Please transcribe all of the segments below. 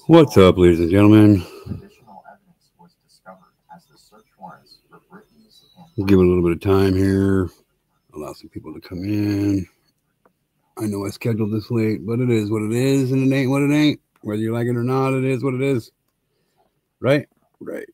What's up, ladies and gentlemen? We'll give it a little bit of time here, allow some people to come in. I know I scheduled this late, but it is what it is, and it ain't what it ain't. Whether you like it or not, it is what it is. Right? Right.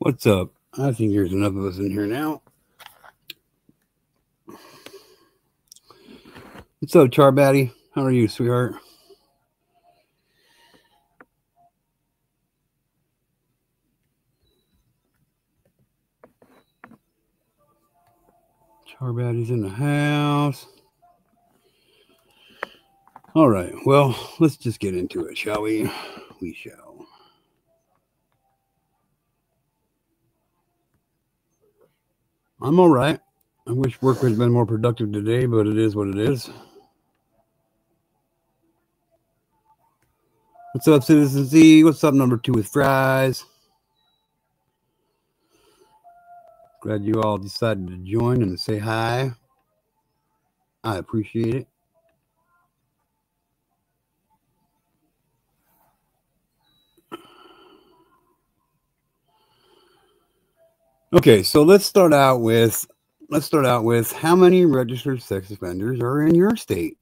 What's up? I think there's enough of us in here now. What's up, Charbatty? How are you, sweetheart? Charbatty's in the house. All right, well, let's just get into it, shall we? We shall. I'm all right. I wish work had been more productive today, but it is what it is. What's up, Citizen Z? What's up, number 2 with fries? Glad you all decided to join and say hi. I appreciate it. Okay, so let's start out with how many registered sex offenders are in your state?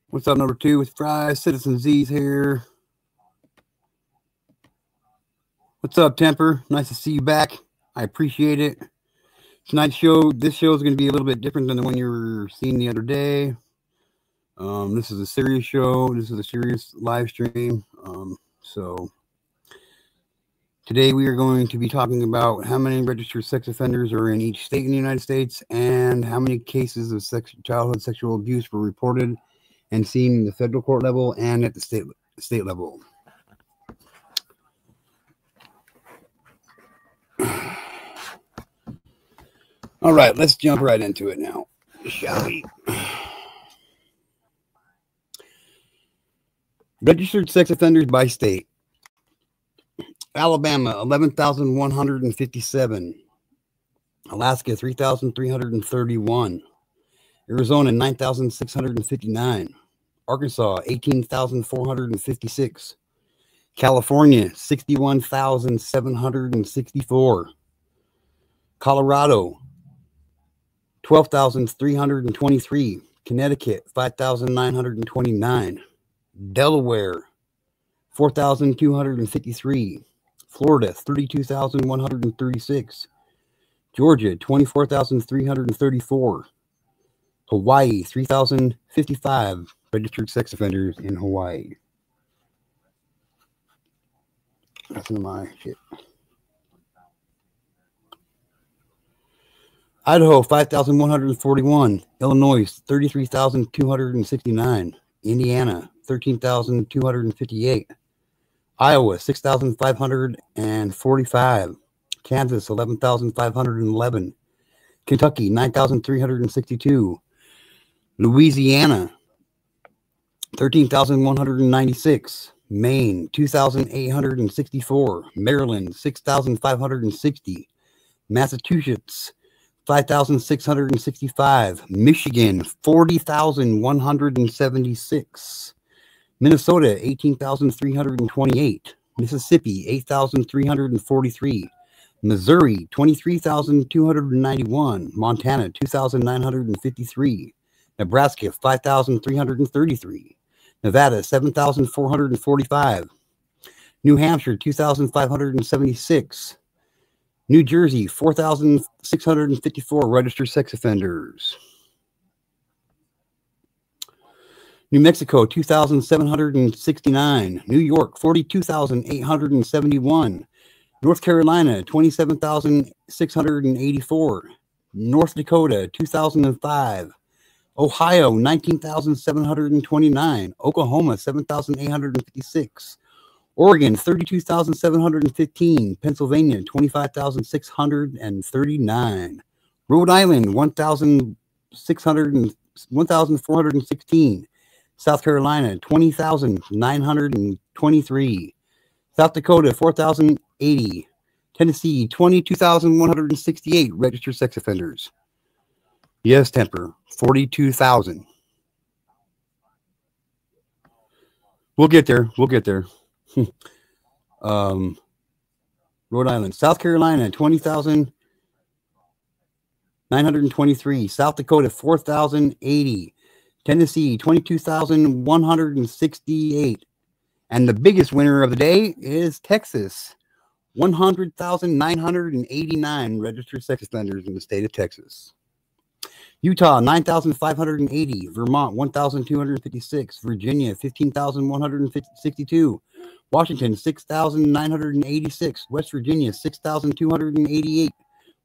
What's up, number 2 with fries? Citizen Z's here. What's up, Temper? Nice to see you back. I appreciate it. Tonight's show, this show is going to be a little bit different than the one you were seeing the other day. This is a serious show. This is a serious live stream. So today we are going to be talking about how many registered sex offenders are in each state in the United States and how many cases of childhood sexual abuse were reported and seen in the federal court level and at the state level. All right, let's jump right into it now, shall we? Registered sex offenders by state. Alabama, 11,157. Alaska, 3,331. Arizona, 9,659. Arkansas, 18,456. California, 61,764. Colorado, 12,323. Connecticut, 5,929. Delaware, 4,253. Florida, 32,136. Georgia, 24,334. Hawaii, 3,055 registered sex offenders in Hawaii. That's in my shit. Idaho, 5,141. Illinois, 33,269. Indiana, 13,258. Iowa, 6,545. Kansas, 11,511. Kentucky, 9,362. Louisiana, 13,196. Maine, 2,864. Maryland, 6,560. Massachusetts, 5,665. Michigan, 40,176. Minnesota, 18,328. Mississippi, 8,343. Missouri, 23,291. Montana, 2,953. Nebraska, 5,333. Nevada, 7,445. New Hampshire, 2,576. New Jersey, 4,654 registered sex offenders. New Mexico, 2,769. New York, 42,871. North Carolina, 27,684. North Dakota, 2,005. Ohio, 19,729. Oklahoma, 7,856. Oregon, 32,715. Pennsylvania, 25,639. Rhode Island, 1,416. South Carolina, 20,923. South Dakota, 4,080. Tennessee, 22,168 registered sex offenders. Yes, Temper, 42,000. We'll get there. We'll get there. Rhode Island. South Carolina, 20,923. South Dakota, 4,080. Tennessee, 22,168. And the biggest winner of the day is Texas. 100,989 registered sex offenders in the state of Texas. Utah, 9,580. Vermont, 1,256. Virginia, 15,162. Washington, 6,986. West Virginia, 6,288.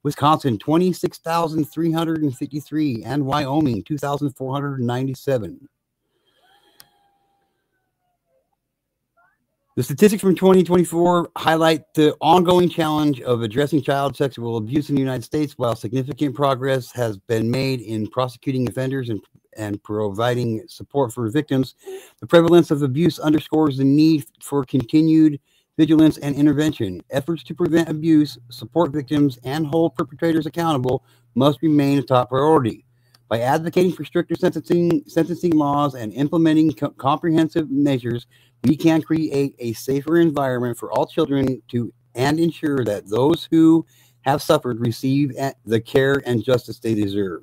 Wisconsin, 26,353. And Wyoming, 2,497. The statistics from 2024 highlight the ongoing challenge of addressing child sexual abuse in the United States. While significant progress has been made in prosecuting offenders and providing support for victims, the prevalence of abuse underscores the need for continued vigilance and intervention. Efforts to prevent abuse, support victims, and hold perpetrators accountable must remain a top priority. By advocating for stricter sentencing laws and implementing comprehensive measures, we can create a safer environment for all children and ensure that those who have suffered receive the care and justice they deserve.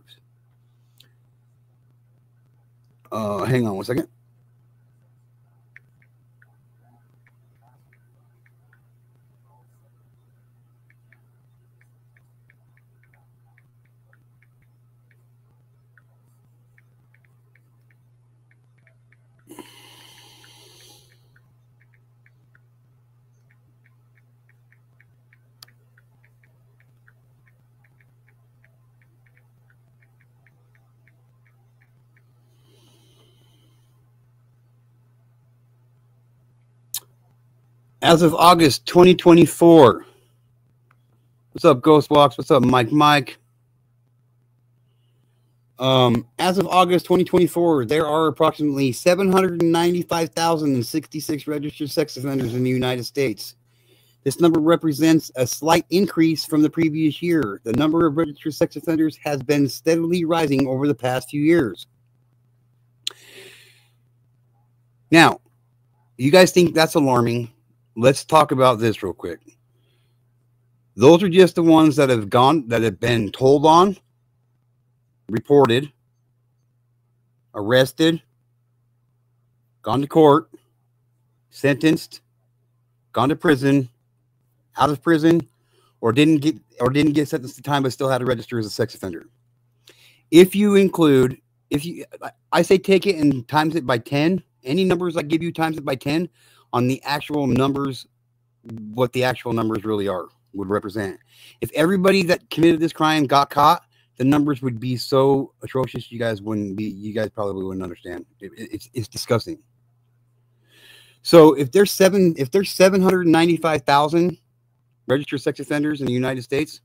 Hang on one second. As of August 2024, what's up, Ghostwalks? What's up, Mike? As of August 2024, there are approximately 795,066 registered sex offenders in the United States. This number represents a slight increase from the previous year. The number of registered sex offenders has been steadily rising over the past few years. Now, you guys think that's alarming? Let's talk about this real quick. Those are just the ones that have been told on, reported, arrested, gone to court, sentenced, gone to prison, out of prison, or didn't get sentenced to time but still had to register as a sex offender. I say take it and times it by 10. Any numbers I give you, times it by 10 on the actual numbers, what the actual numbers really would represent. If everybody that committed this crime got caught, the numbers would be so atrocious you guys probably wouldn't understand. It's disgusting. So if there's 795,000 registered sex offenders in the United States,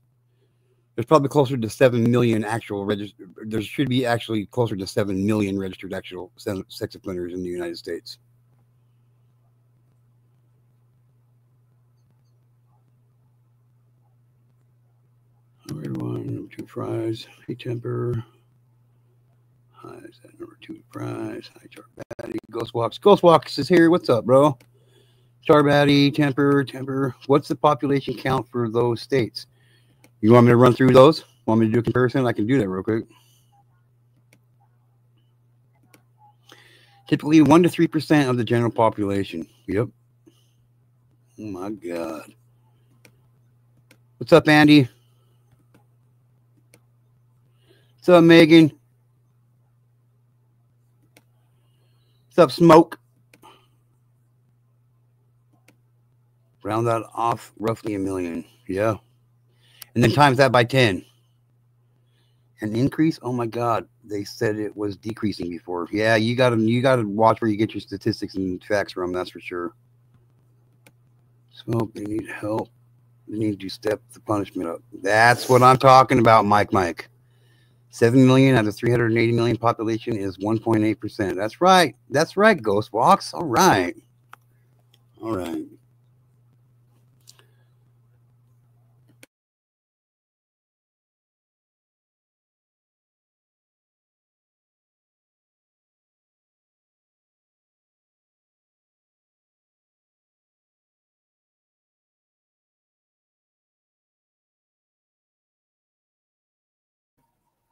There's probably closer to 7 million actual registered. There should be actually closer to 7 million registered actual sex offenders in the United States. Everyone, number 2 fries. Hey, Temper. Hi, is that number 2 fries? Hi, Charbaddy. Ghostwalks. Ghostwalks is here. What's up, bro? Charbaddy, Temper. What's the population count for those states? You want me to run through those? Want me to do a comparison? I can do that real quick. Typically 1 to 3% of the general population. Yep. Oh my God. What's up, Andy? What's up, Megan? What's up, Smoke? Round that off, roughly 1 million. Yeah. And then times that by 10. An increase? Oh my God. They said it was decreasing before. Yeah, you gotta watch where you get your statistics and facts from, that's for sure. Smoke, they need help. They need to step the punishment up. That's what I'm talking about, Mike. 7 million out of 380 million population is 1.8%. That's right. That's right, Ghostwalks. All right. All right.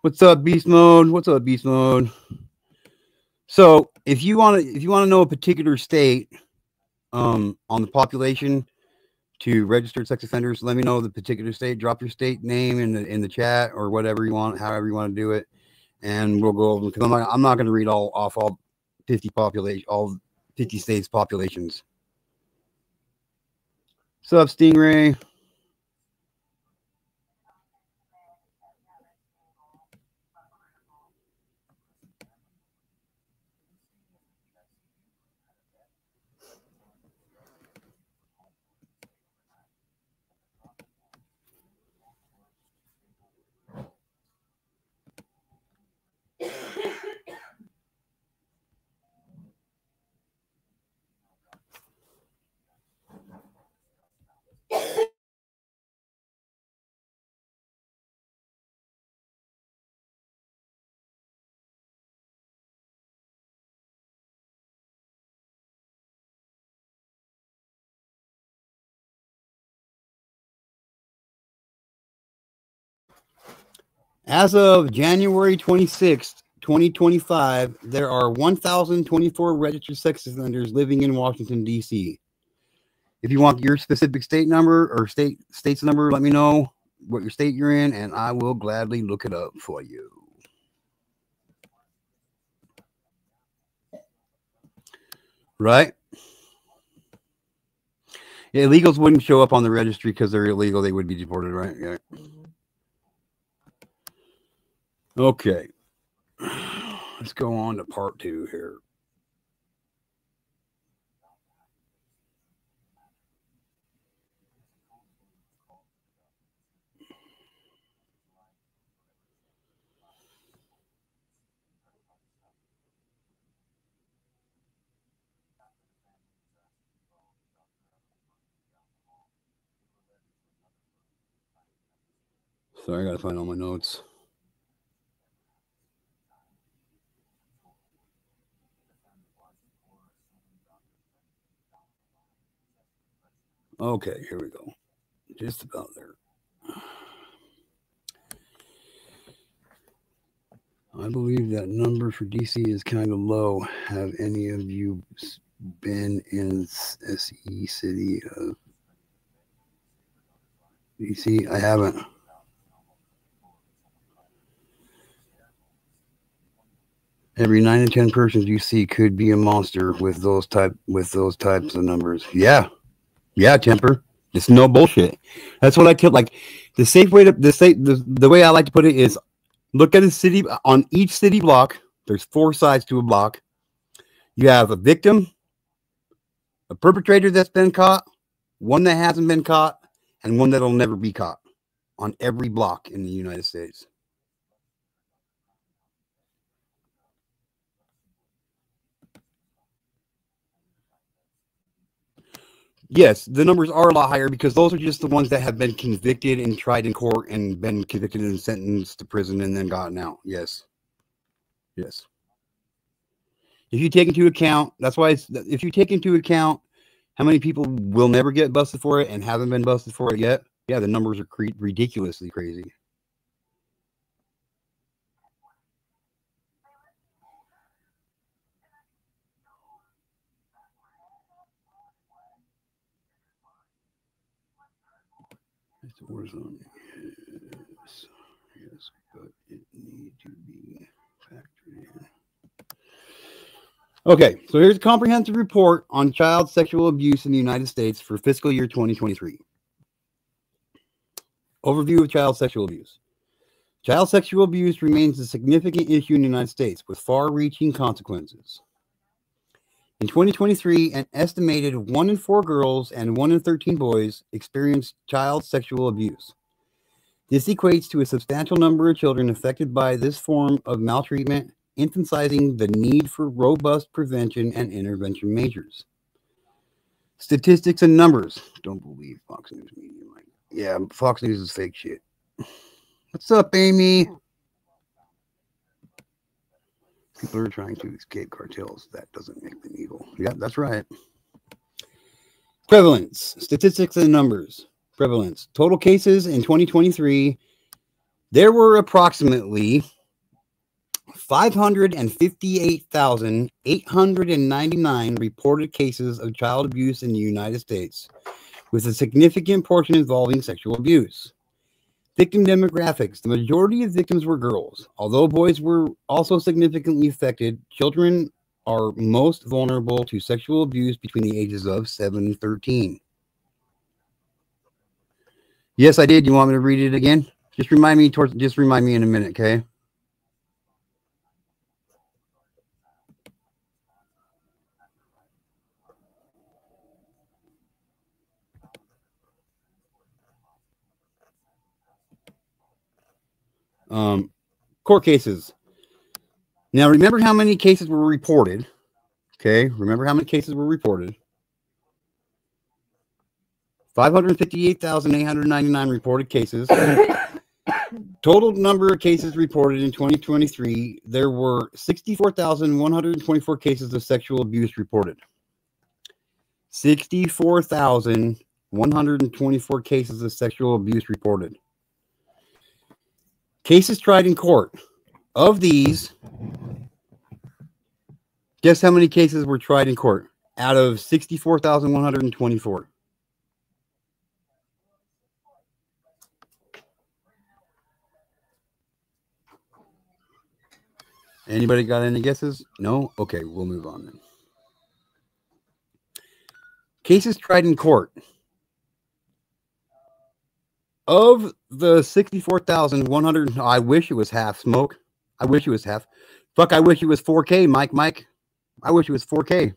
What's up, Beast Mode? What's up, Beast Mode? So if you want to know a particular state on the population to registered sex offenders, let me know the particular state. Drop your state name in the chat or whatever you want, however you want to do it, and we'll go over them. Because I'm not going to read all 50 states populations. What's up, Stingray? As of January 26th, 2025, there are 1,024 registered sex offenders living in Washington, D.C. If you want your specific state number or state's number, let me know what your state you're in, and I will gladly look it up for you. Right? Yeah, illegals wouldn't show up on the registry because they're illegal. They would be deported, right? Yeah. Okay. Let's go on to part 2 here. Sorry, I got to find all my notes. Okay, here we go. Just about there. I believe that number for DC is kind of low. Have any of you been in SE City of DC? I haven't. Every 9 to 10 persons you see could be a monster with those types of numbers. Yeah, Temper. It's no bullshit. That's what I tell. Like the safe way to the way I like to put it is look at a city. On each city block, there's 4 sides to a block. You have a victim, a perpetrator that's been caught, one that hasn't been caught, and one that'll never be caught. on every block in the United States. Yes, the numbers are a lot higher because those are just the ones that have been convicted and tried in court and been convicted and sentenced to prison and then gotten out. Yes. Yes. If you take into account, that's why if you take into account how many people will never get busted for it and haven't been busted for it yet, yeah, the numbers are ridiculously crazy. It's a war zone. Yes, but it need to be factored in. Okay, so here's a comprehensive report on child sexual abuse in the United States for fiscal year 2023. Overview of child sexual abuse. Child sexual abuse remains a significant issue in the United States with far-reaching consequences. In 2023, an estimated 1 in 4 girls and 1 in 13 boys experienced child sexual abuse. This equates to a substantial number of children affected by this form of maltreatment, emphasizing the need for robust prevention and intervention measures. Statistics and numbers. Don't believe Fox News media. Yeah, Fox News is fake shit. What's up, Amy? People are trying to escape cartels. That doesn't make them evil. Yeah, that's right. Prevalence. Statistics and numbers. Prevalence. Total cases in 2023, there were approximately 558,899 reported cases of child abuse in the United States, with a significant portion involving sexual abuse. Victim demographics. The majority of victims were girls. Although boys were also significantly affected, children are most vulnerable to sexual abuse between the ages of 7 and 13. Yes, I did. You want me to read it again? Just remind me in a minute, okay? Court cases. Now, remember how many cases were reported. Okay, remember how many cases were reported. 558,899 reported cases. Total number of cases reported in 2023, there were 64,124 cases of sexual abuse reported. 64,124 cases of sexual abuse reported. Cases tried in court. Of these, guess how many cases were tried in court out of 64,124? Anybody got any guesses? No? Okay, we'll move on then. Cases tried in court. Of the 64,100, I wish it was half, Smoke. I wish it was half. Fuck, I wish it was 4K, Mike. I wish it was 4K.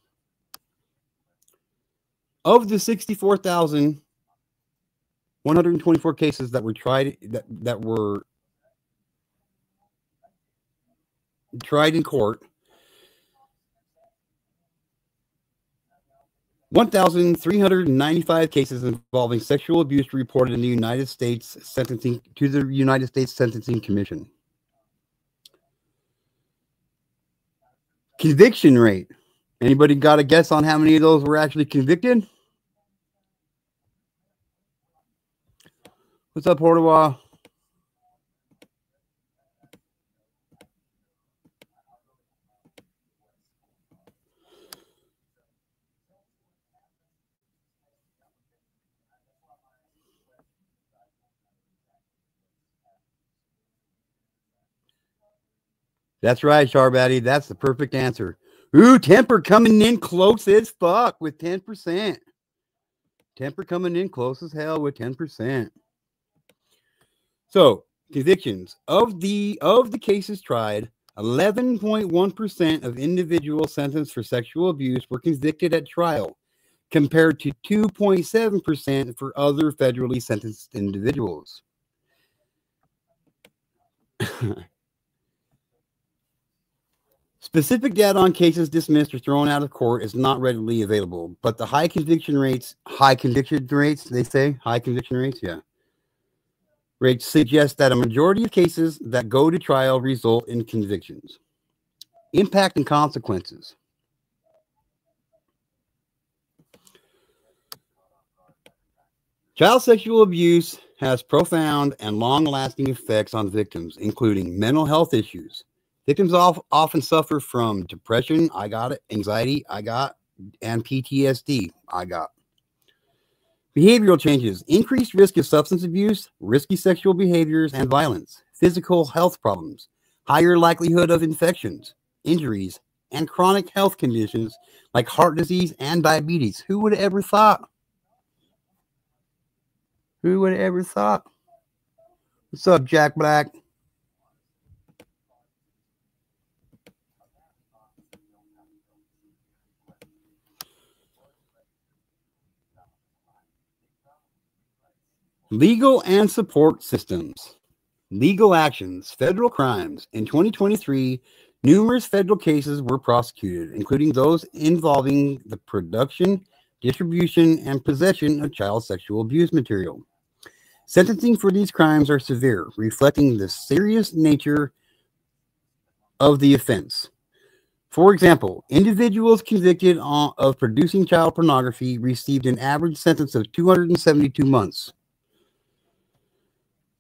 Of the 64,124 cases that were tried, that were tried in court, 1,395 cases involving sexual abuse reported in the United States Sentencing Commission. Conviction rate. Anybody got a guess on how many of those were actually convicted? What's up, Hortawa? That's right, Charbaddy. That's the perfect answer. Ooh, Temper coming in close as fuck with 10%. Temper coming in close as hell with 10%. So, convictions. Of the cases tried, 11.1% of individuals sentenced for sexual abuse were convicted at trial, compared to 2.7% for other federally sentenced individuals. Specific data on cases dismissed or thrown out of court is not readily available, but the high conviction rates, they say, high conviction rates, yeah. Rates suggest that a majority of cases that go to trial result in convictions. Impact and consequences. Child sexual abuse has profound and long-lasting effects on victims, including mental health issues. Victims often suffer from depression, anxiety, and PTSD, Behavioral changes, increased risk of substance abuse, risky sexual behaviors and violence, physical health problems, higher likelihood of infections, injuries, and chronic health conditions like heart disease and diabetes. Who would have ever thought? Who would have ever thought? What's up, Jack Black? Legal and support systems. Legal actions, federal crimes. In 2023, numerous federal cases were prosecuted, including those involving the production, distribution, and possession of child sexual abuse material. Sentencing for these crimes are severe, reflecting the serious nature of the offense. For example, individuals convicted of producing child pornography received an average sentence of 272 months.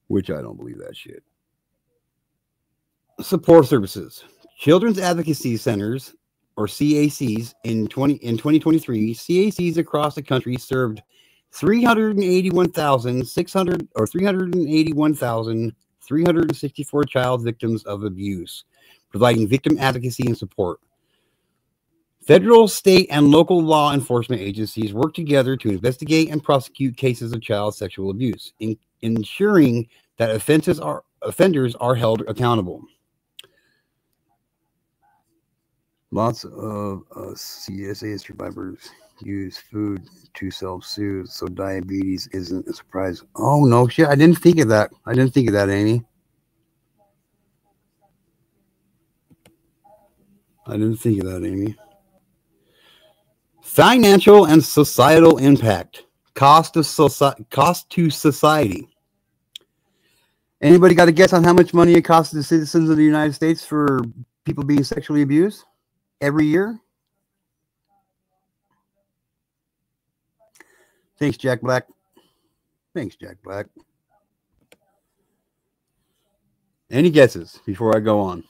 Which I don't believe that shit. Support services. Children's Advocacy Centers, or CACs, in 2023, CACs across the country served 381,364 child victims of abuse, providing victim advocacy and support. Federal, state, and local law enforcement agencies work together to investigate and prosecute cases of child sexual abuse, ensuring that offenders are held accountable. Lots of CSA survivors use food to self-soothe, so diabetes isn't a surprise. Oh, no shit. I didn't think of that. Amy. Financial and societal impact. Cost to society. Anybody got a guess on how much money it costs the citizens of the United States for people being sexually abused every year? Thanks, Jack Black. Any guesses before I go on?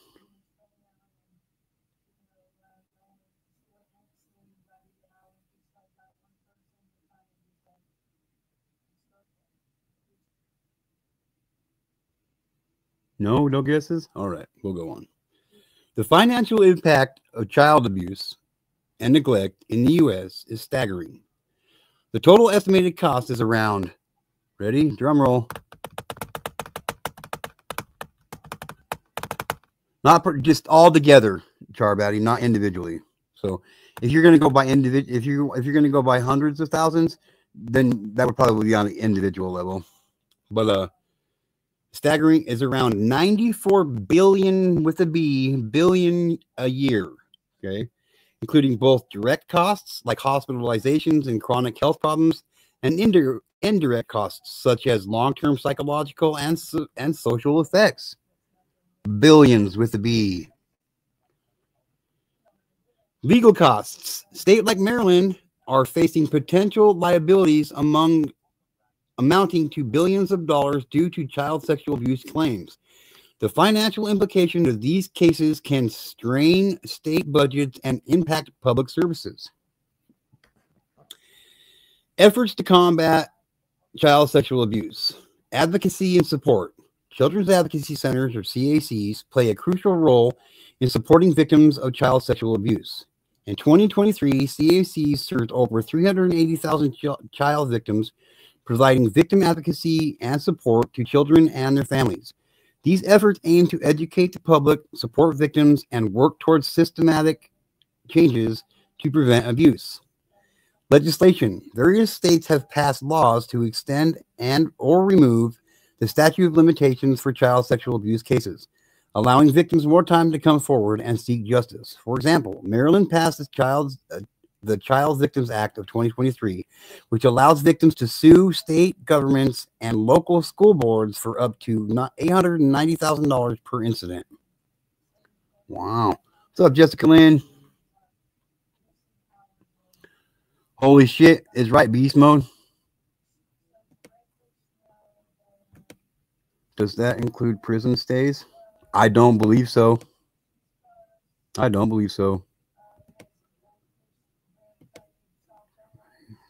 No guesses? All right, we'll go on. The financial impact of child abuse and neglect in the U.S. is staggering. The total estimated cost is around, ready? Drum roll. Not just all together, Charbaddy, not individually. So if you're going to go by if you're going to go by hundreds of thousands, then that would probably be on the individual level. But staggering is around 94 billion with a B billion a year. Okay, including both direct costs like hospitalizations and chronic health problems, and indirect costs such as long-term psychological and social effects. Billions with a B. Legal costs. States like Maryland are facing potential liabilities amounting to billions of dollars due to child sexual abuse claims. The financial implication of these cases can strain state budgets and impact public services. Efforts to combat child sexual abuse. Advocacy and support. Children's Advocacy Centers, or CACs, play a crucial role in supporting victims of child sexual abuse. In 2023, CACs served over 380,000 child victims, providing victim advocacy and support to children and their families. These efforts aim to educate the public, support victims, and work towards systematic changes to prevent abuse. Legislation. Various states have passed laws to extend and/or remove the statute of limitations for child sexual abuse cases, allowing victims more time to come forward and seek justice. For example, Maryland passed the Child Victims Act of 2023, which allows victims to sue state governments and local school boards for up to $890,000 per incident. Wow. What's up, Jessica Lynn? Holy shit, is right, beast mode. Does that include prison stays? I don't believe so. I don't believe so.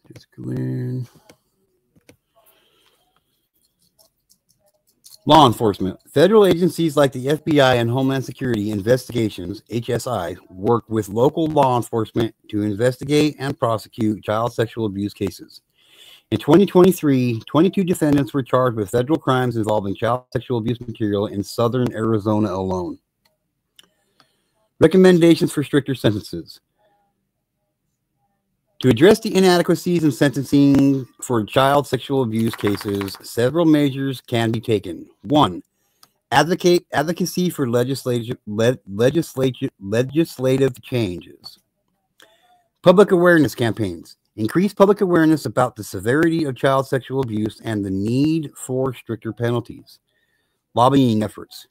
Jessica Lynn. Law enforcement. Federal agencies like the FBI and Homeland Security Investigations, HSI, work with local law enforcement to investigate and prosecute child sexual abuse cases. In 2023, 22 defendants were charged with federal crimes involving child sexual abuse material in southern Arizona alone. Recommendations for stricter sentences. To address the inadequacies in sentencing for child sexual abuse cases, several measures can be taken. 1. Advocacy for legislative changes. Public awareness campaigns. Increase public awareness about the severity of child sexual abuse and the need for stricter penalties. Lobbying efforts.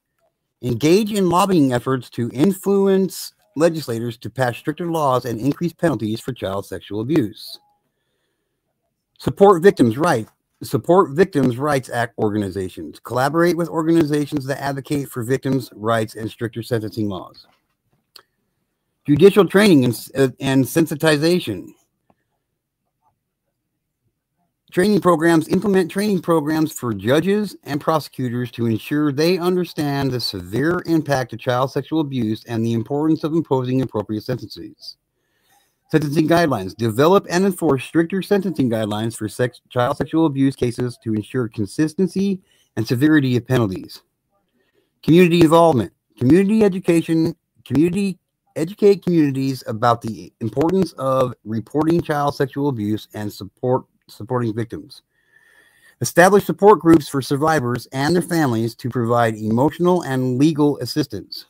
Engage in lobbying efforts to influence legislators to pass stricter laws and increase penalties for child sexual abuse. Support victims' rights. Support victims' rights act organizations. Collaborate with organizations that advocate for victims' rights and stricter sentencing laws. Judicial training and sensitization. Training programs. Implement training programs for judges and prosecutors to ensure they understand the severe impact of child sexual abuse and the importance of imposing appropriate sentences. Sentencing guidelines. Develop and enforce stricter sentencing guidelines for child sexual abuse cases to ensure consistency and severity of penalties. Community involvement. Community education. Educate communities about the importance of reporting child sexual abuse and supporting victims. Establish support groups for survivors and their families to provide emotional and legal assistance.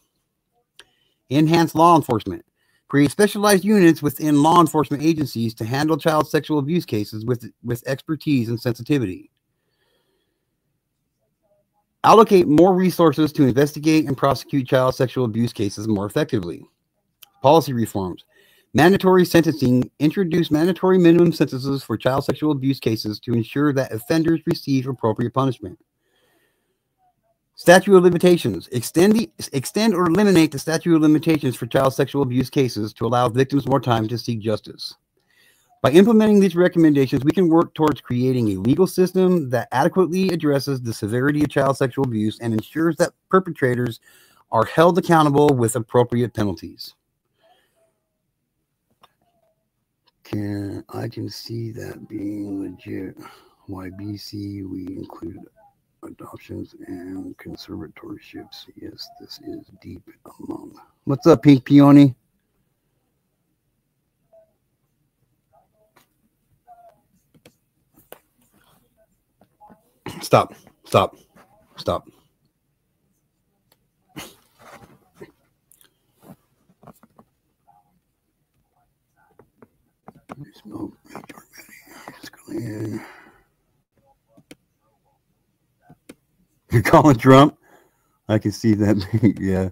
Enhance law enforcement. Create specialized units within law enforcement agencies to handle child sexual abuse cases with expertise and sensitivity. Allocate more resources to investigate and prosecute child sexual abuse cases more effectively. Policy reforms. Mandatory sentencing. Introduce mandatory minimum sentences for child sexual abuse cases to ensure that offenders receive appropriate punishment. Statute of limitations. Extend or eliminate the statute of limitations for child sexual abuse cases to allow victims more time to seek justice. By implementing these recommendations, we can work towards creating a legal system that adequately addresses the severity of child sexual abuse and ensures that perpetrators are held accountable with appropriate penalties. I can see that being legit. YBC, we include adoptions and conservatorships. Yes, this is deep among. What's up, Pink Peony? Stop. Smoke. Let's go in. You're calling Trump? I can see that. Yeah,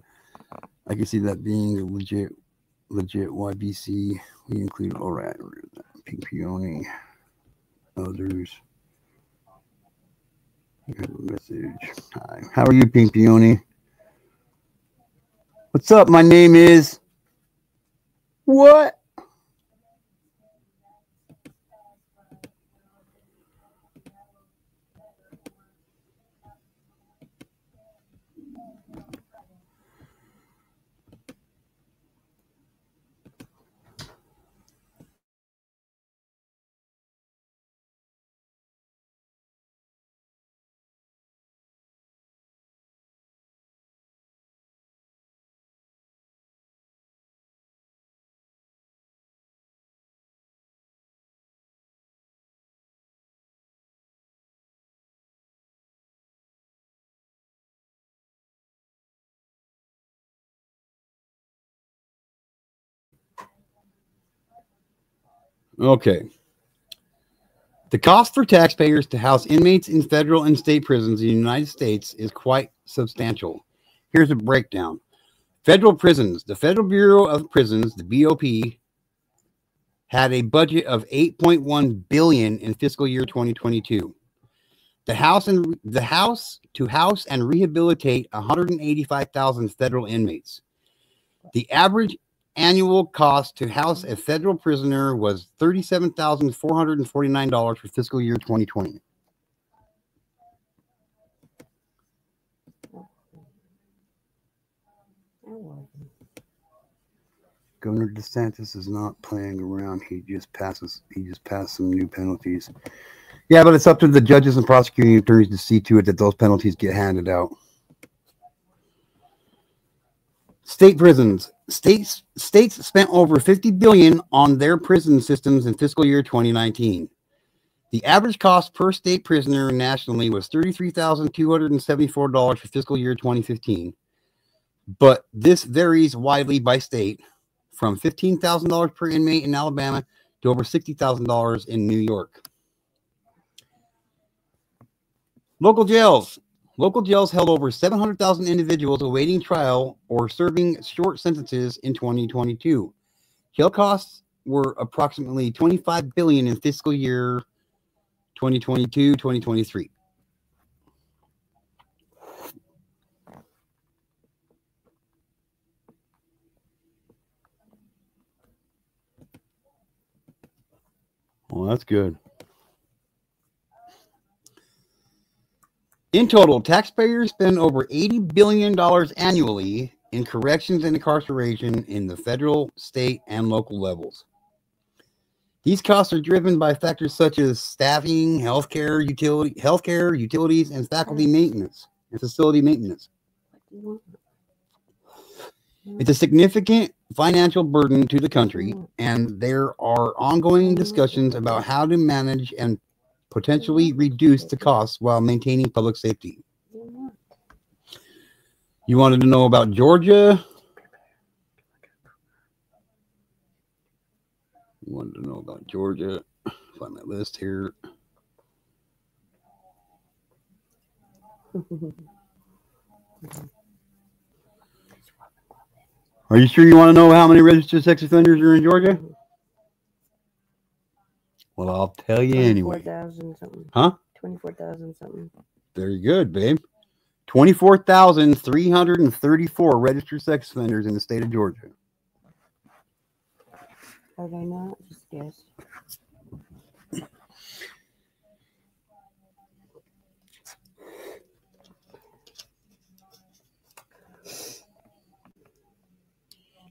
I can see that being a legit YBC. We include all right. Pink Peony, others. Message. Hi. How are you, Pink Peony? What's up? My name is what? Okay. The cost for taxpayers to house inmates in federal and state prisons in the United States is quite substantial. Here's a breakdown. Federal prisons. The Federal Bureau of Prisons, the BOP, had a budget of $8.1 billion in fiscal year 2022. The House to house and rehabilitate 185,000 federal inmates. The average annual cost to house a federal prisoner was $37,449 for fiscal year 2020. Governor DeSantis is not playing around. He just passed some new penalties. Yeah, but it's up to the judges and prosecuting attorneys to see to it that those penalties get handed out. State prisons. States spent over $50 billion on their prison systems in fiscal year 2019. The average cost per state prisoner nationally was $33,274 for fiscal year 2015. But this varies widely by state, from $15,000 per inmate in Alabama to over $60,000 in New York. Local jails. Local jails held over 700,000 individuals awaiting trial or serving short sentences in 2022. Jail costs were approximately $25 billion in fiscal year 2022-2023. Well, that's good. In total, taxpayers spend over $80 billion annually in corrections and incarceration in the federal, state, and local levels. These costs are driven by factors such as staffing, healthcare, utilities, and faculty maintenance and facility maintenance. It's a significant financial burden to the country, and there are ongoing discussions about how to manage and potentially reduce the costs while maintaining public safety. You wanted to know about Georgia? You wanted to know about Georgia? Find my list here. Are you sure you want to know how many registered sex offenders are in Georgia? Well, I'll tell you anyway. 24,000 something. Huh? 24,000 something. Very good, babe. 24,334 registered sex offenders in the state of Georgia. Are they not? Just guess.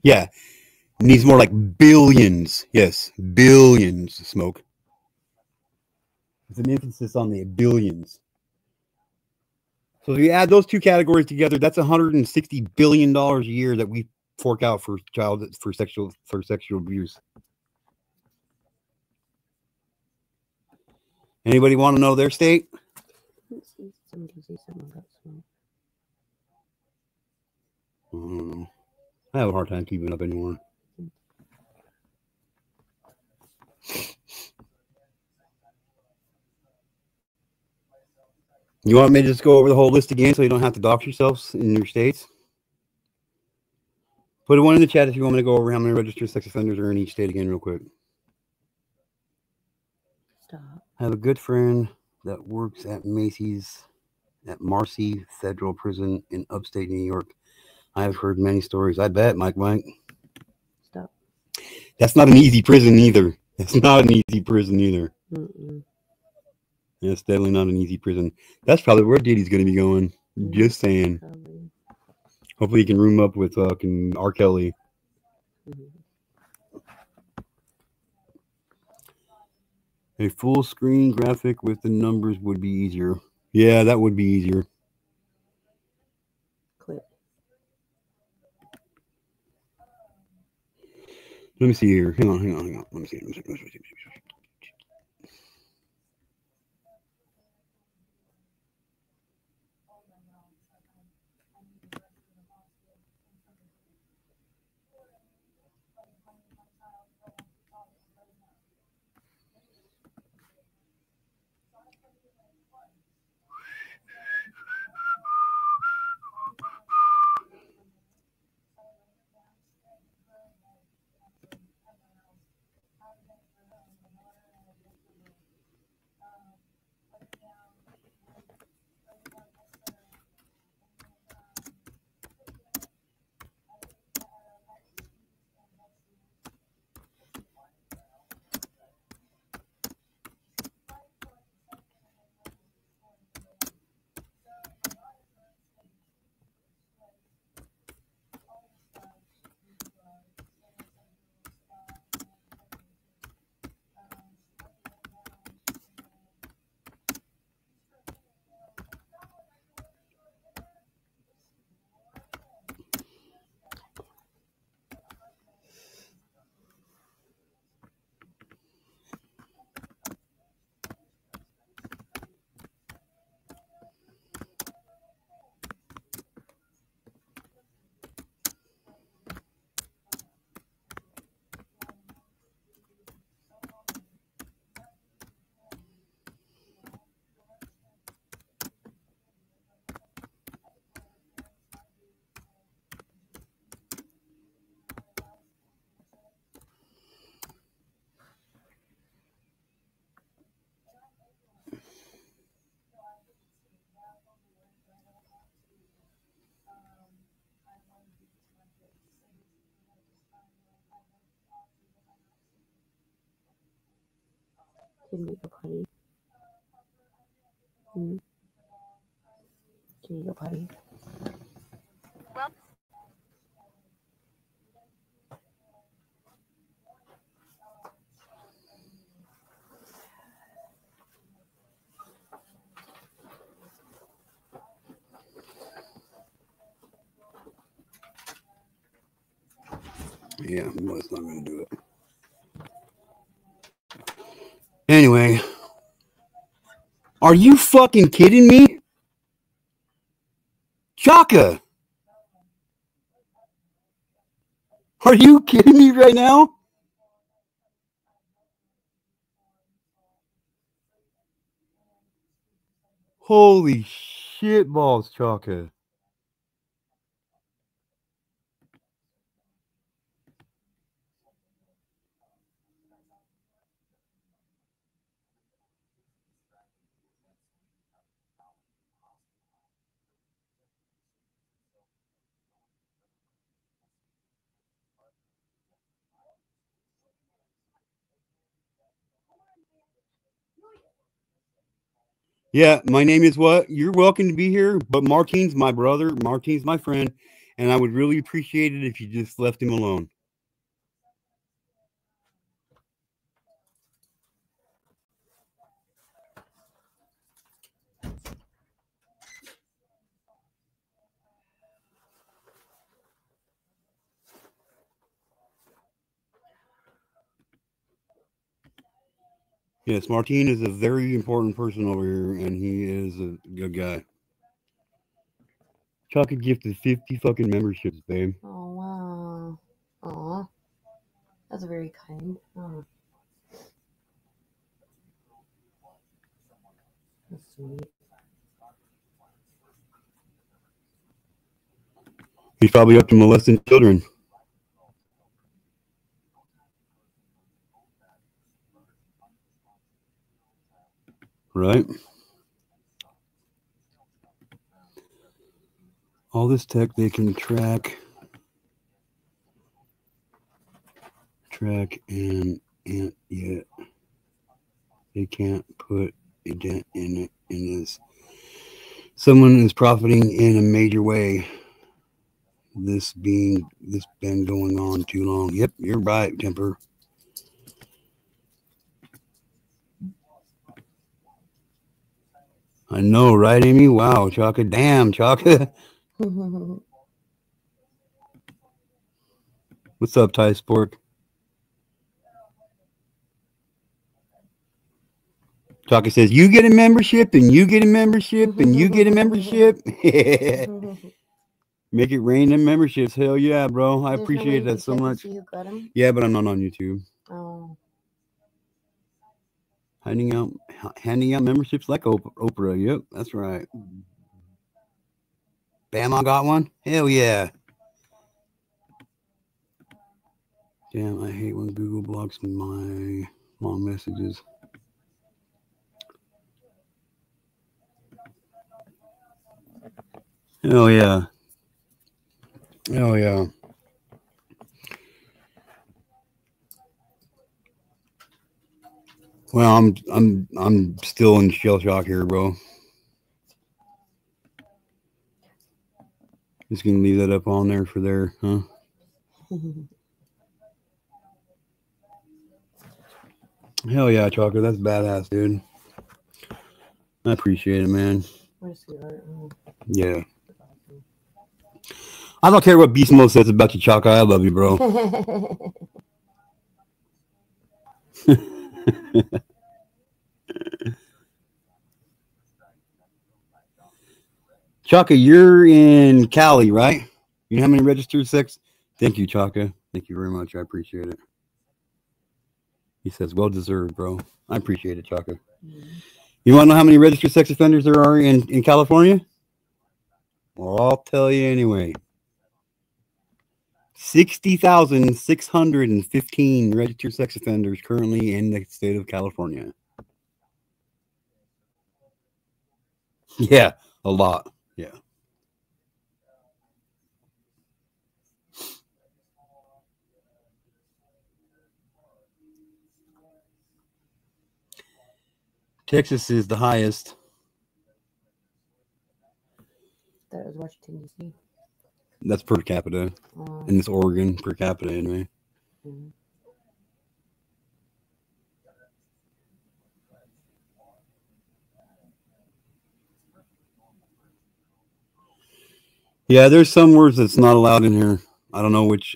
Yeah. It needs more like billions. Yes, billions, Smoke. It's an emphasis on the billions. So if you add those two categories together, that's $160 billion a year that we fork out for sexual abuse. Anybody want to know their state? Let's see. Somebody say something about smoke. I have a hard time keeping up anymore. You want me to just go over the whole list again so you don't have to dox yourselves in your states? Put one in the chat if you want me to go over how many registered sex offenders are in each state again real quick. Stop. I have a good friend that works at Macy's at Marcy Federal Prison in upstate New York. I have heard many stories. I bet, Mike. Stop. That's not an easy prison either. That's not an easy prison either. That's definitely not an easy prison. That's probably where Diddy's going to be going. Just saying. Probably. Hopefully he can room up with fucking R. Kelly. A full screen graphic with the numbers would be easier. Yeah, that would be easier. Clip. Let me see here. Hang on. Let me see. Can you go potty? Hmm? Can you go potty? Yeah, well, it's not going to do it. Anyway, are you fucking kidding me? Chaka! Are you kidding me right now? Holy shit balls, Chaka. Yeah, my name is what? You're welcome to be here, but Martine's my brother. Martine's my friend, and I would really appreciate it if you just left him alone. Yes, Martine is a very important person over here, and he is a good guy. Chaka gifted 50 fucking memberships, babe. Oh, wow. Aw. That's very kind. Oh. That's sweet. He's probably up to molesting children. Right? All this tech they can track and yet they can't put a dent in it in this. Someone is profiting in a major way. This been going on too long. Yep, you're right, Temper. I know, right, Amy? Wow, Chaka. Damn, Chaka. What's up, Ty Sport? Chaka says, you get a membership, and you get a membership, and you get a membership. Make it rain in memberships. Hell yeah, bro. I appreciate that so much. Yeah, but I'm not on YouTube. Oh. Handing out memberships like Oprah. Yep, that's right. Bama got one? Hell yeah. Damn, I hate when Google blocks my long messages. Hell yeah. Hell yeah. Well, I'm still in shell shock here, bro. Just gonna leave that up on there for there, huh? Hell yeah, Chocolate. That's badass, dude. I appreciate it, man. Yeah. I don't care what Beast Mode says about you, Chaka. I love you, bro. Chaka, you're in Cali, right? You know how many registered sex? Thank you, Chaka. Thank you very much. I appreciate it. He says, well deserved, bro. I appreciate it, Chaka. You want to know how many registered sex offenders there are in California? Well, I'll tell you anyway. 60,615 registered sex offenders currently in the state of California. Yeah, a lot. Yeah. Texas is the highest. That was Washington, D.C. That's per capita. And it's Oregon per capita anyway. Mhm. Yeah, there's some words that's not allowed in here. I don't know which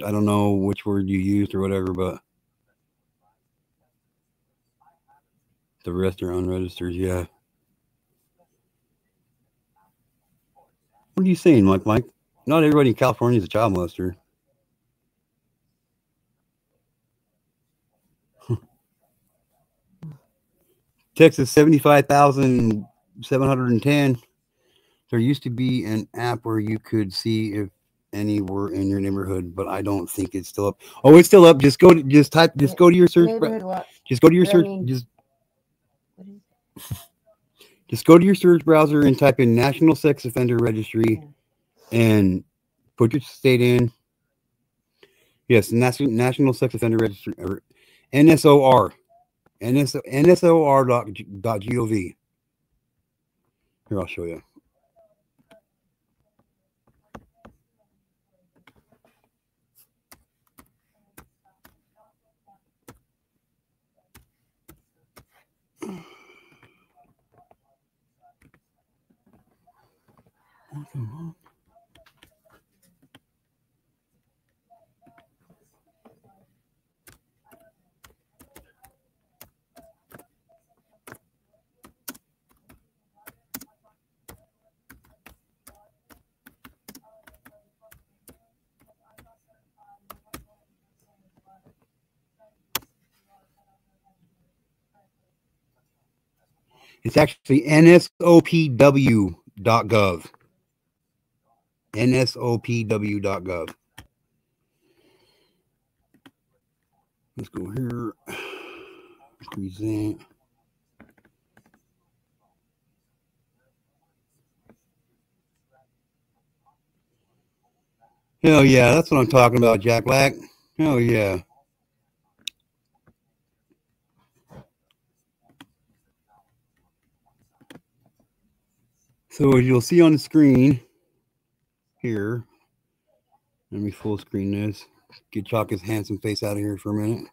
word you used or whatever, but the rest are unregistered. Yeah. What are you saying, Mike? Not everybody in California is a child molester. Texas, 75,710. There used to be an app where you could see if any were in your neighborhood, but I don't think it's still up. Oh, it's still up. Just go to your search. Neighborhood what? Just go to your What I search. mean- Just What is it? Just go to your search browser and type in National Sex Offender Registry and put your state in. Yes, National Sex Offender Registry, or NSOR. NSOR.gov. Here, I'll show you. It's actually nsopw.gov. nsopw.gov. Let's go here. Present. Hell yeah, that's what I'm talking about, Jack Black. Hell yeah. So as you'll see on the screen here, let me full screen this. Get Chalk's handsome face out of here for a minute.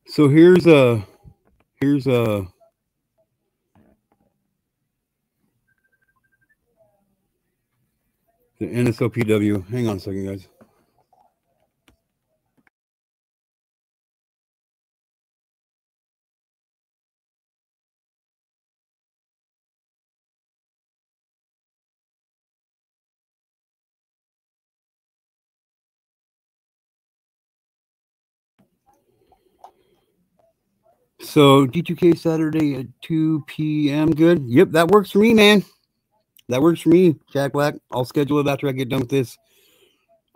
So here's the NSOPW. Hang on a second, guys. So D2K Saturday at 2 p.m. Good. Yep, that works for me, man. That works for me, Jack Black. I'll schedule it after I get done with this.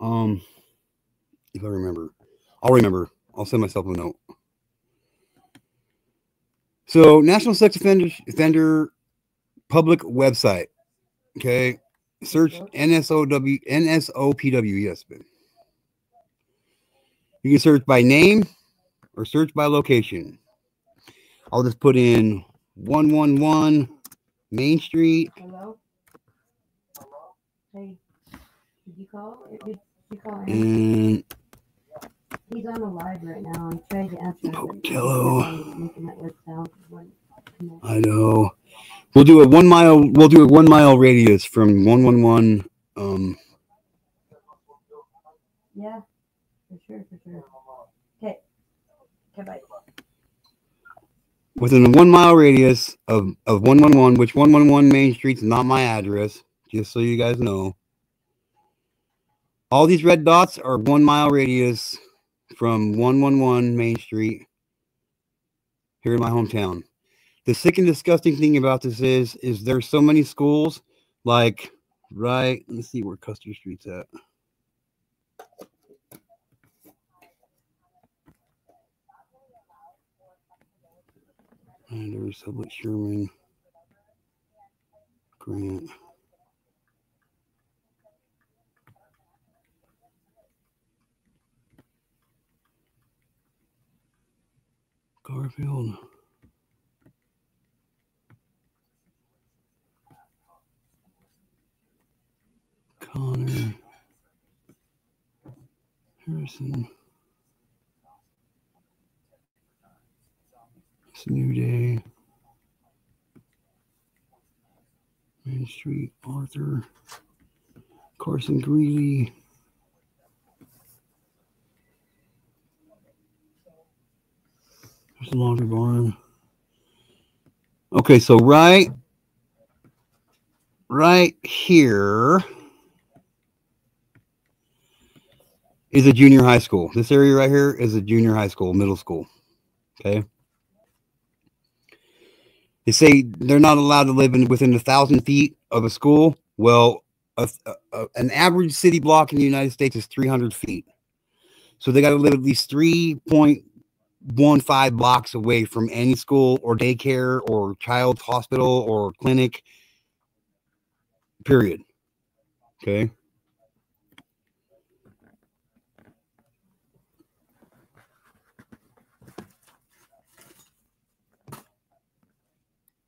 If I remember, I'll remember. I'll send myself a note. So National Sex Offender public website. Okay. Search NSOPW. Yes, man. You can search by name or search by location. I'll just put in 111 Main Street. Hello? Hey, did you call? Did you call him? And He's on the live right now. I tried to answer. Pocatello. Making that weird sound. I know. We'll do a 1 mile. We'll do a 1 mile radius from 111. Yeah, for sure. Okay, bye. Within a 1 mile radius of 111, which 111 Main Street's not my address, just so you guys know. All these red dots are 1 mile radius from 111 Main Street here in my hometown. The sick and disgusting thing about this is there's so many schools, like right. Let's see where Custer Street's at. And there's Sublet Sherman, Grant. Garfield. Connor. Harrison. It's a new day. Main Street, Arthur. Carson Greeley. There's the laundry barn. Okay, so right here is a junior high school. This area right here is a junior high school, middle school. Okay. They say they're not allowed to live within 1,000 feet of a school. Well, an average city block in the United States is 300 feet. So they got to live at least 3.15 blocks away from any school or daycare or child's hospital or clinic, period. Okay.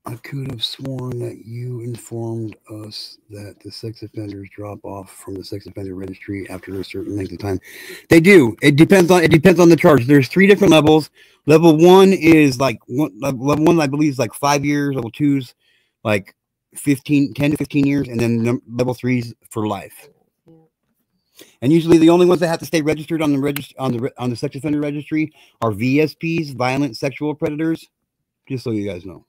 I could have sworn that you informed us that the sex offenders drop off from the sex offender registry after a certain length of time. They do. It depends on the charge. There's 3 different levels. Level 1 is level 1, I believe, is like 5 years. Level 2's like 10 to 15 years, and then level 3's for life. And usually the only ones that have to stay registered on the sex offender registry are VSPs, violent sexual predators. Just so you guys know.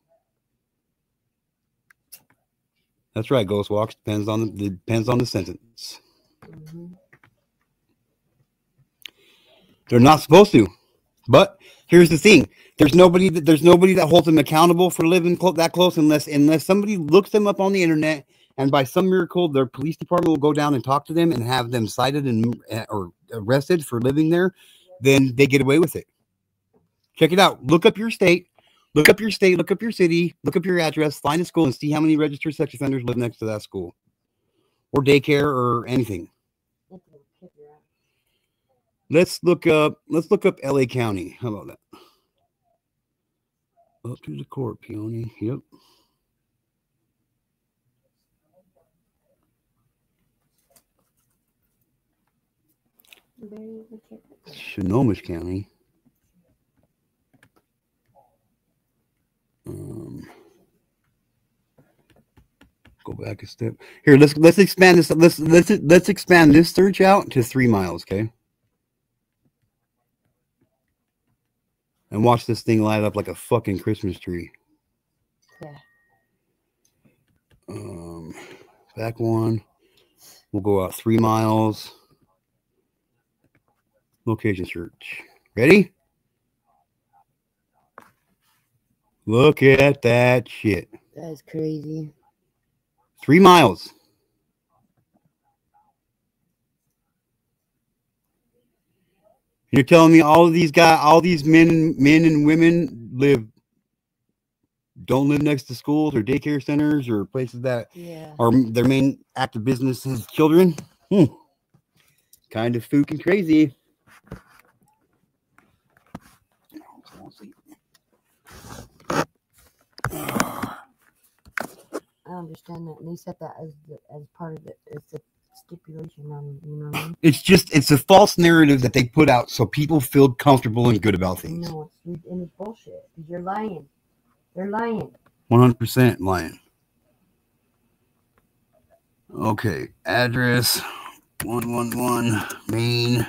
That's right, Ghost Walks. Depends on the sentence. Mm-hmm. They're not supposed to, but here's the thing: there's nobody that holds them accountable for living that close unless somebody looks them up on the internet, and by some miracle, their police department will go down and talk to them and have them cited or arrested for living there. Then they get away with it. Check it out. Look up your state. Look up your state, look up your city, look up your address, find a school, and see how many registered sex offenders live next to that school or daycare or anything. Let's look up LA County. How about that? Up to the court, Peony. Yep. Snohomish County. Go back a step. Here, let's expand this. Let's expand this search out to 3 miles, okay? And watch this thing light up like a fucking Christmas tree. Yeah. Back one. We'll go out 3 miles. Location search. Ready? Look at that shit. That's crazy. 3 miles. You're telling me all these men and women don't live next to schools or daycare centers or places that are their main active business is children? Kind of fucking crazy. I understand that, and they set that as part of it. It's a stipulation on, you know what I mean? It's a false narrative that they put out so people feel comfortable and good about things. No, it's bullshit. Because you're lying. They're lying. 100% lying. Okay, address 111 Main.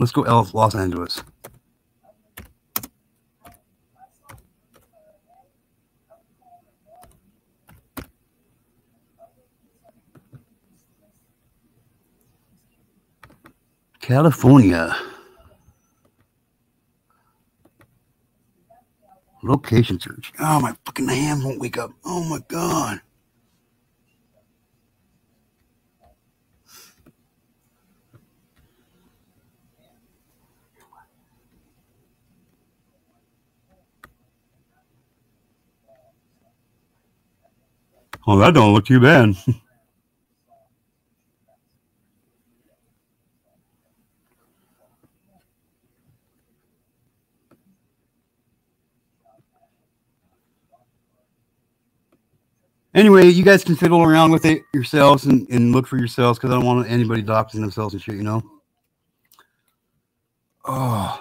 Let's go Los Angeles. California. Location search. Oh, my fucking hand won't wake up. Oh my God. Oh, that don't look too bad. Anyway, you guys can fiddle around with it yourselves and look for yourselves because I don't want anybody doxing themselves and shit, you know? Oh.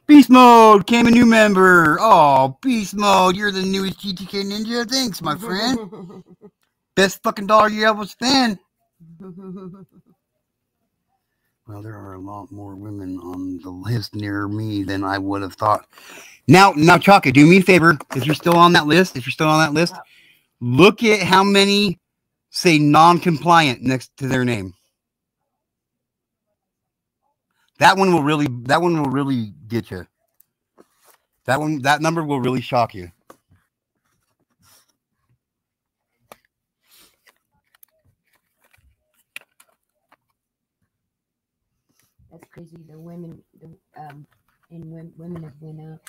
Beast Mode came a new member. Oh, Beast Mode, you're the newest GTK Ninja. Thanks, my friend. Best fucking dollar you ever spent. Well, there are a lot more women on the list near me than I would have thought. Now, Chaka, do me a favor. If you're still on that list, look at how many say non-compliant next to their name. That one will really get you. That number will really shock you. That's crazy. The women, women have went up.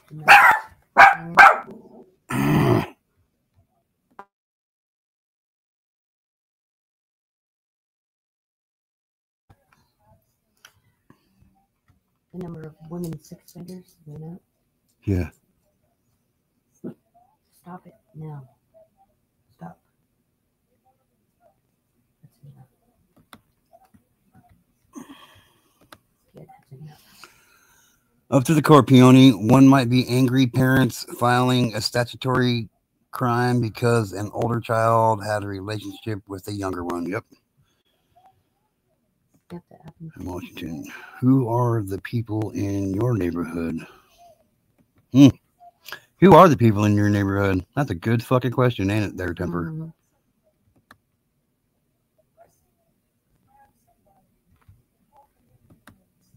The number of women sex offenders went up. Yeah. Stop it now. Stop. That's enough. Yeah, that's enough. Up to the core, Peony. One might be angry parents filing a statutory crime because an older child had a relationship with a younger one. Yep. Yep, that happened. In Washington. Who are the people in your neighborhood? Who are the people in your neighborhood? That's a good fucking question, ain't it, there, Temper? Mm-hmm.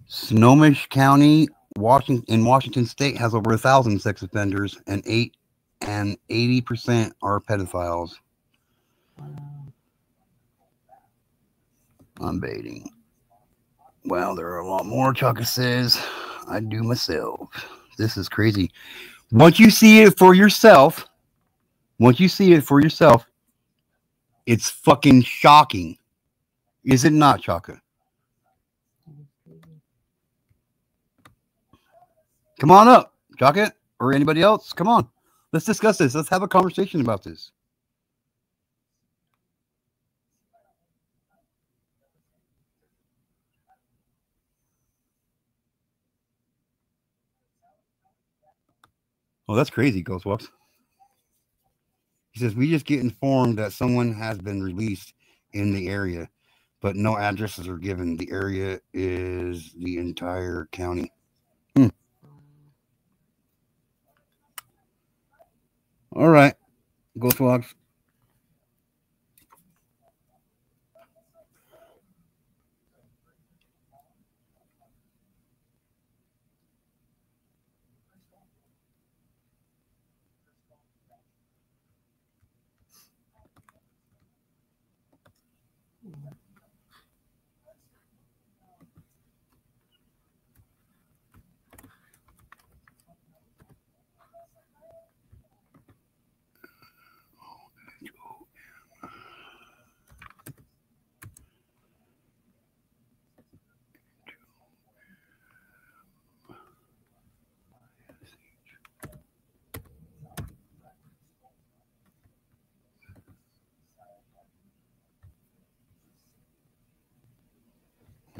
Snohomish County, Washington State has over 1,000 sex offenders, and 80% are pedophiles. I'm baiting. Well, there are a lot more. Chaka says, I do myself. This is crazy. Once you see it for yourself, it's fucking shocking. Is it not, Chaka? Come on up, Chaka, or anybody else. Come on. Let's discuss this. Let's have a conversation about this. Oh, that's crazy, Ghostwalks. He says, we just get informed that someone has been released in the area, but no addresses are given. The area is the entire county. All right, Ghostwalks.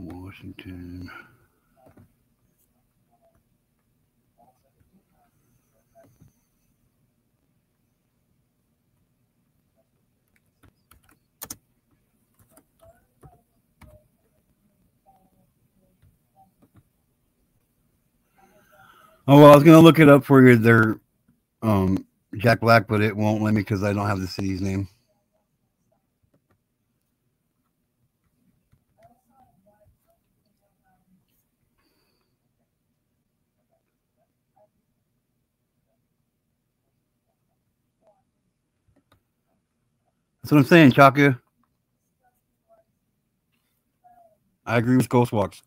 Washington. Oh, well, I was going to look it up for you there, Jack Black, but it won't let me because I don't have the city's name. That's what I'm saying, Chaka. I agree with Ghostwalks.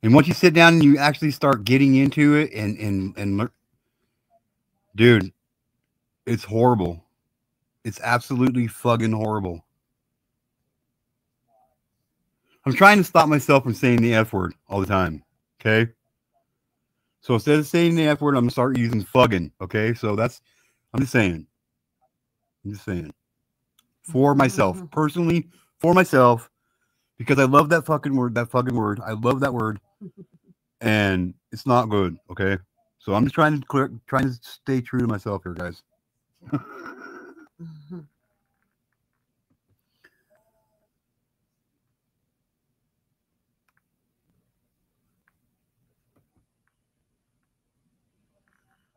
And once you sit down and you actually start getting into it and learn, dude, it's horrible. It's absolutely fucking horrible. I'm trying to stop myself from saying the F word all the time. Okay. So instead of saying the F word, I'm gonna start using fucking. Okay. So I'm just saying. For myself, personally, for myself, because I love that fucking word. I love that word. And it's not good. Okay. So I'm just trying to stay true to myself here, guys.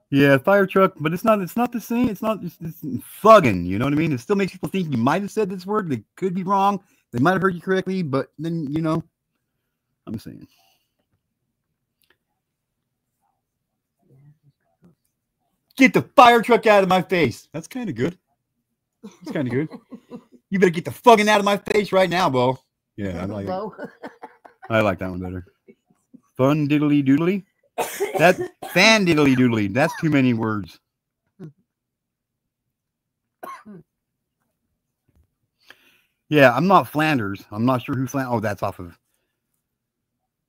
Yeah, fire truck, but it's not the same. It's fucking, you know what I mean? It still makes people think you might have said this word. They could be wrong. They might have heard you correctly, but then, you know, I'm saying. Get the fire truck out of my face. That's kind of good. That's kind of good. You better get the fucking out of my face right now, Bo. Yeah, I like it. I like that one better. Fun diddly doodly. That fan diddly doodly. That's too many words. Yeah, I'm not Flanders. I'm not sure who Flanders. Oh, that's off of.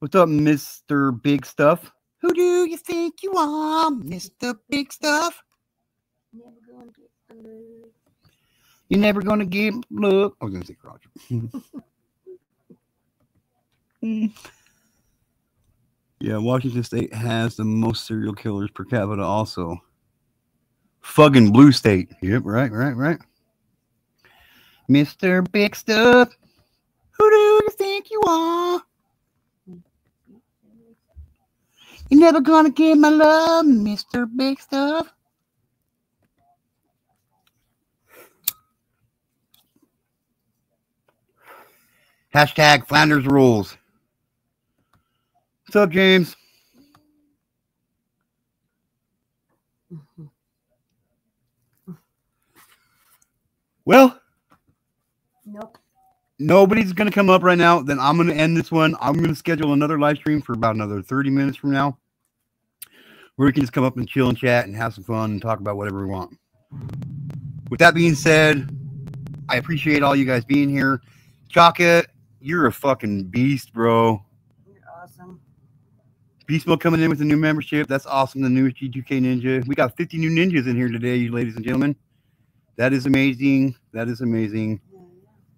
What's up, Mr. Big Stuff? Who do you think you are, Mr. Big Stuff? You're never gonna get look. I was gonna say Roger. Yeah, Washington State has the most serial killers per capita also. Fucking blue state. Yep, right. Mr. Big Stuff. Who do you think you are? You're never gonna get my love, Mr. Big Stuff. Hashtag Flanders rules. What's up, James? Well, nope. Nobody's going to come up right now. Then I'm going to end this one. I'm going to schedule another live stream for about another 30 minutes from now, where we can just come up and chill and chat and have some fun and talk about whatever we want. With that being said, I appreciate all you guys being here. Chaka, you're a fucking beast, bro. You're awesome. Beast Mode coming in with a new membership. That's awesome. The newest G2K Ninja. We got 50 new ninjas in here today, ladies and gentlemen. That is amazing. That is amazing.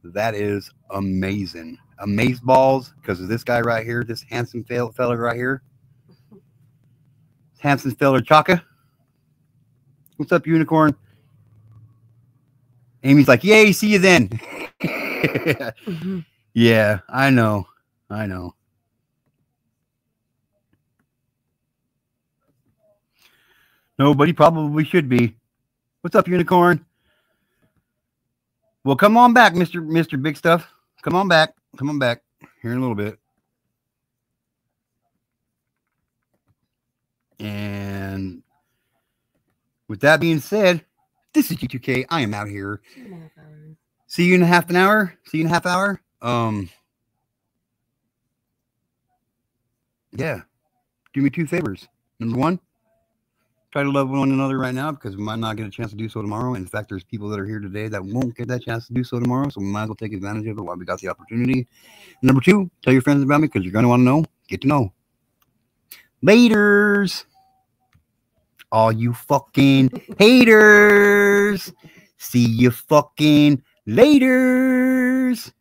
That is amazing. Amaze balls because of this guy right here, this handsome fella right here. Handsome fella Chaka. What's up, Unicorn? Amy's like, yay, see you then. Yeah, I know. Nobody probably should be. What's up, Unicorn? Well, come on back, Mr. Big Stuff. Come on back here in a little bit. And with that being said, this is G2K. I am out here. See you in a half hour. Yeah. Do me two favors. Number one, try to love one another right now because we might not get a chance to do so tomorrow. In fact, there's people that are here today that won't get that chance to do so tomorrow. So we might as well take advantage of it while we got the opportunity. Number two, tell your friends about me because you're going to want to know. Get to know. Laters. All you fucking haters. See you fucking laters.